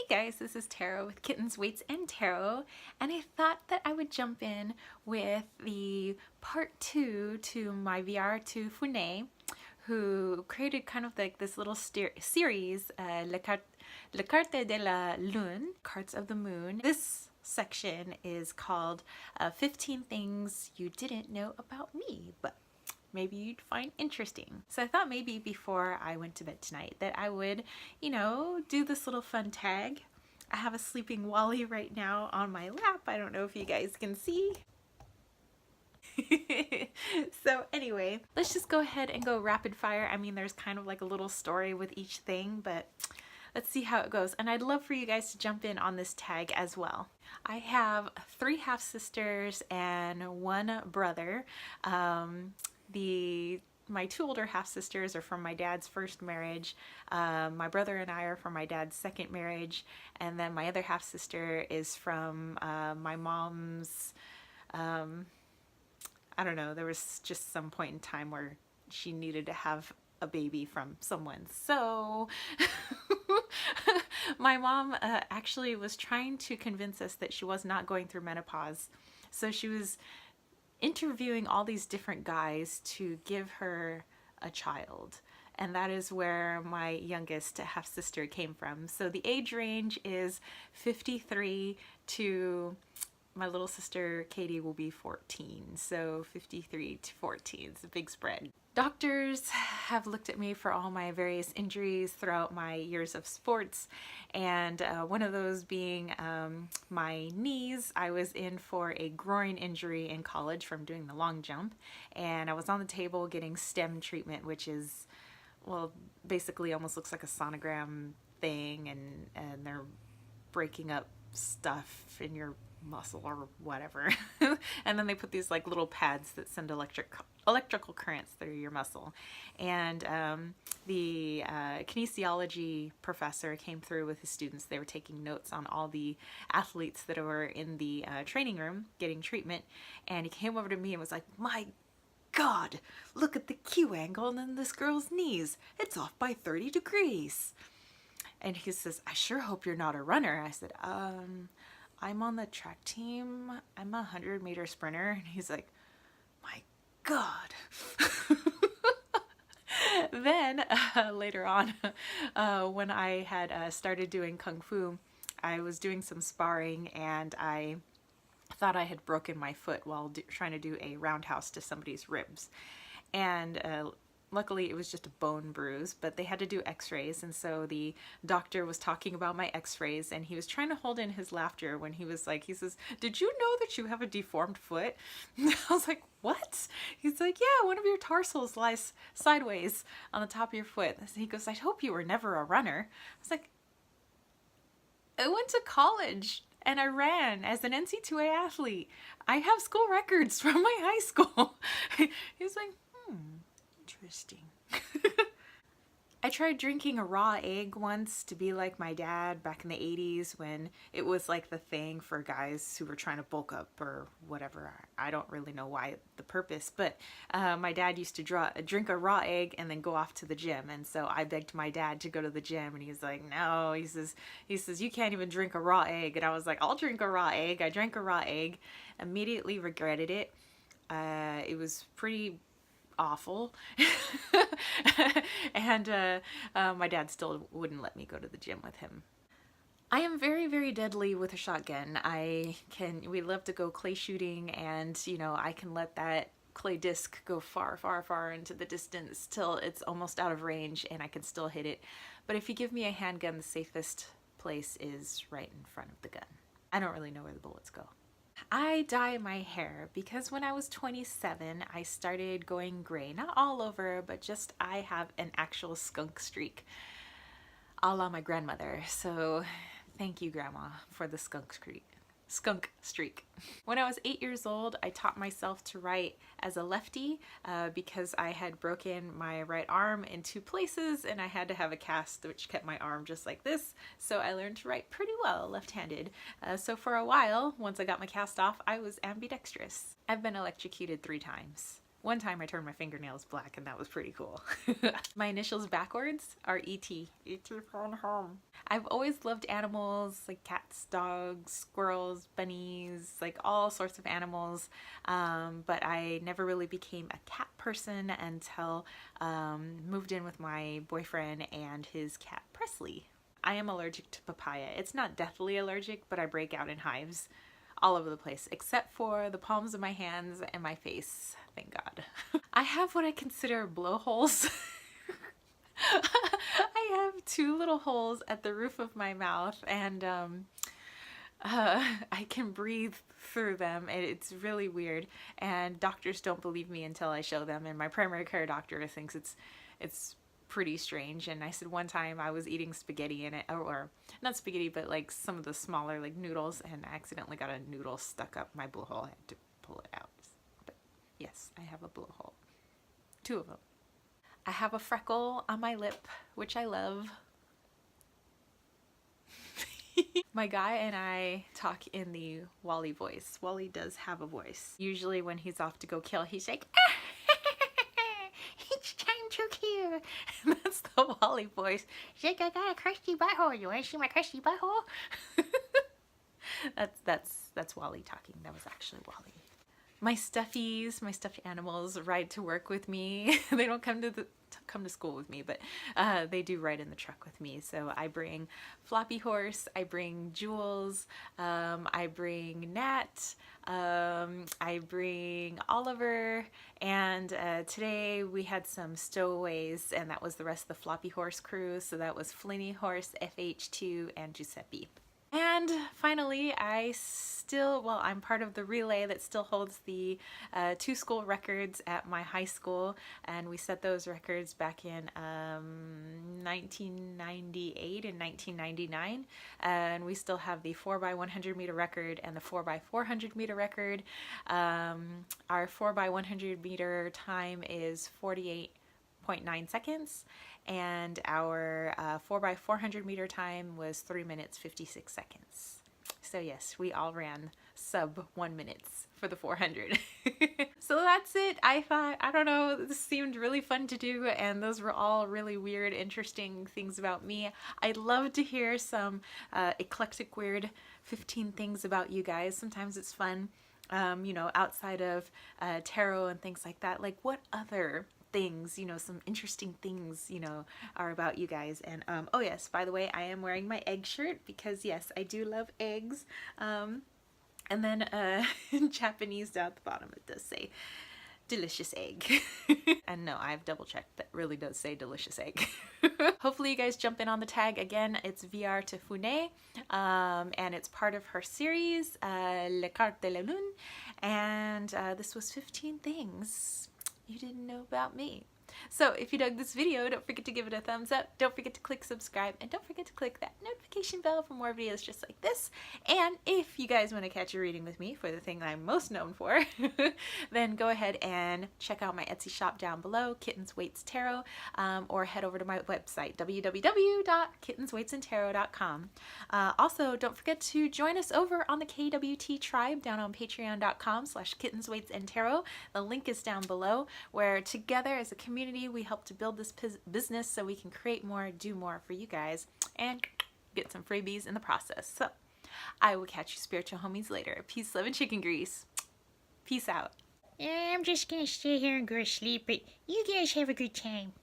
guys, this is Tarot with Kittens, Weights, and Tarot, and I thought that I would jump in with the part 2 to my VR to Founé, who created kind of like this little series, Le Carte de la Lune, Cards of the Moon. This section is called 15 Things You Didn't Know About Me, but maybe you'd find interesting. So I thought maybe before I went to bed tonight that I would, do this little fun tag. I have a sleeping Wally right now on my lap. I don't know if you guys can see. So anyway, let's just go ahead and go rapid fire. I mean, there's kind of like a little story with each thing, but let's see how it goes. And I'd love for you guys to jump in on this tag as well. I have 3 half-sisters and 1 brother. My 2 older half-sisters are from my dad's first marriage. My brother and I are from my dad's second marriage. And then my other half-sister is from my mom's, I don't know, there was just some point in time where she needed to have a baby from someone. So my mom actually was trying to convince us that she was not going through menopause. So she was interviewing all these different guys to give her a child, and that is where my youngest half-sister came from. So the age range is 53 to my little sister Katie will be 14, so 53 to 14 is a big spread. Doctors have looked at me for all my various injuries throughout my years of sports, and one of those being my knees. I was in for a groin injury in college from doing the long jump, and I was on the table getting stem treatment, which is, well, basically almost looks like a sonogram thing, and they're breaking up stuff in your muscle or whatever. And then they put these like little pads that send electrical currents through your muscle. And the kinesiology professor came through with his students. They were taking notes on all the athletes that were in the training room getting treatment, and he came over to me and was like, "My God, look at the Q angle and then this girl's knees. It's off by 30 degrees. And he says, "I sure hope you're not a runner." I said, "I'm on the track team. I'm a 100-meter sprinter." And he's like, "My God." Then later on, when I had started doing Kung Fu, I was doing some sparring, and I thought I had broken my foot while trying to do a roundhouse to somebody's ribs. And luckily it was just a bone bruise, but they had to do x-rays, and so the doctor was talking about my x-rays, and he was trying to hold in his laughter when he was like, he says, "Did you know that you have a deformed foot?" I was like, "What?" He's like, "Yeah, one of your tarsals lies sideways on the top of your foot." He goes, "I hope you were never a runner." I was like, "I went to college and I ran as an NC2A athlete. I have school records from my high school." He's like, interesting. I tried drinking a raw egg once to be like my dad back in the 80s when it was like the thing for guys who were trying to bulk up or whatever. I don't really know why the purpose, but my dad used to drink a raw egg and then go off to the gym. And so I begged my dad to go to the gym, and he's like, "No," he says, "You can't even drink a raw egg." And I was like, "I'll drink a raw egg." I drank a raw egg, immediately regretted it. It was pretty awful. And my dad still wouldn't let me go to the gym with him. I am very, very deadly with a shotgun. We love to go clay shooting, and I can let that clay disc go far, far, far into the distance till it's almost out of range and I can still hit it. But if you give me a handgun, the safest place is right in front of the gun. I don't really know where the bullets go. I dye my hair because when I was 27, I started going gray. Not all over, but just I have an actual skunk streak, a la my grandmother. So thank you, Grandma, for the skunk streak. When I was 8 years old, I taught myself to write as a lefty because I had broken my right arm in 2 places, and I had to have a cast which kept my arm just like this. So I learned to write pretty well left-handed. So for a while, once I got my cast off, I was ambidextrous. I've been electrocuted 3 times. One time I turned my fingernails black and that was pretty cool. My initials backwards are E.T. E.T. phone home. I've always loved animals like cats, dogs, squirrels, bunnies, like all sorts of animals. But I never really became a cat person until moved in with my boyfriend and his cat Presley. I am allergic to papaya. It's not deathly allergic, but I break out in hives all over the place, except for the palms of my hands and my face. Thank God. I have what I consider blowholes. I have two little holes at the roof of my mouth, and I can breathe through them. It's really weird, and doctors don't believe me until I show them, and my primary care doctor thinks it's pretty strange. And I said one time I was eating spaghetti in it, or not spaghetti, but like some of the smaller like noodles, and I accidentally got a noodle stuck up my blowhole. I had to pull it out. But yes, I have a blowhole. Two of them. I have a freckle on my lip, which I love. My guy and I talk in the Wally voice. Wally does have a voice. Usually when he's off to go kill, he's like, it's time to kill. And that's the Wally voice. He's like, I got a crusty butthole. You want to see my crusty butthole? That's Wally talking. That was actually Wally. My stuffies, my stuffed animals ride to work with me. They don't come to school with me, but they do ride in the truck with me. So I bring Floppy Horse, I bring Jules, I bring Nat, I bring Oliver, and today we had some stowaways, and that was the rest of the Floppy Horse crew. So that was Flinny Horse, FH2, and Giuseppe. And finally, I'm part of the relay that still holds the 2 school records at my high school, and we set those records back in 1998 and 1999, and we still have the 4x100 meter record and the 4x400 meter record. Our 4x100 meter time is 48.9 seconds, and our 4x400 meter time was 3 minutes 56 seconds. So yes, we all ran sub 1 minutes for the 400. So that's it. I thought, I don't know, this seemed really fun to do, and those were all really weird, interesting things about me. I'd love to hear some eclectic, weird 15 things about you guys. Sometimes it's fun, you know, outside of tarot and things like that. Like, what other things, you know, some interesting things, you know, are about you guys. And oh yes, by the way, I am wearing my egg shirt because yes, I do love eggs. And then in Japanese down at the bottom it does say delicious egg. And no, I've double checked, that really does say delicious egg. Hopefully you guys jump in on the tag. Again, it's VR to Founé, and it's part of her series Le Carte de la Lune, and this was 15 things you didn't know about me. So if you dug this video, don't forget to give it a thumbs up, don't forget to click subscribe, and don't forget to click that notification bell for more videos just like this. And if you guys want to catch a reading with me for the thing that I'm most known for, then go ahead and check out my Etsy shop down below, Kittens Waits Tarot, or head over to my website, www.kittenswaitsandtarot.com. Also, don't forget to join us over on the KWT tribe down on patreon.com/kittenswaitsandtarot. The link is down below, where together as a community we help to build this business so we can create more, do more for you guys, and get some freebies in the process. So I will catch you spiritual homies later. Peace, love, and chicken grease. Peace out. I'm just gonna stay here and go to sleep, but you guys have a good time.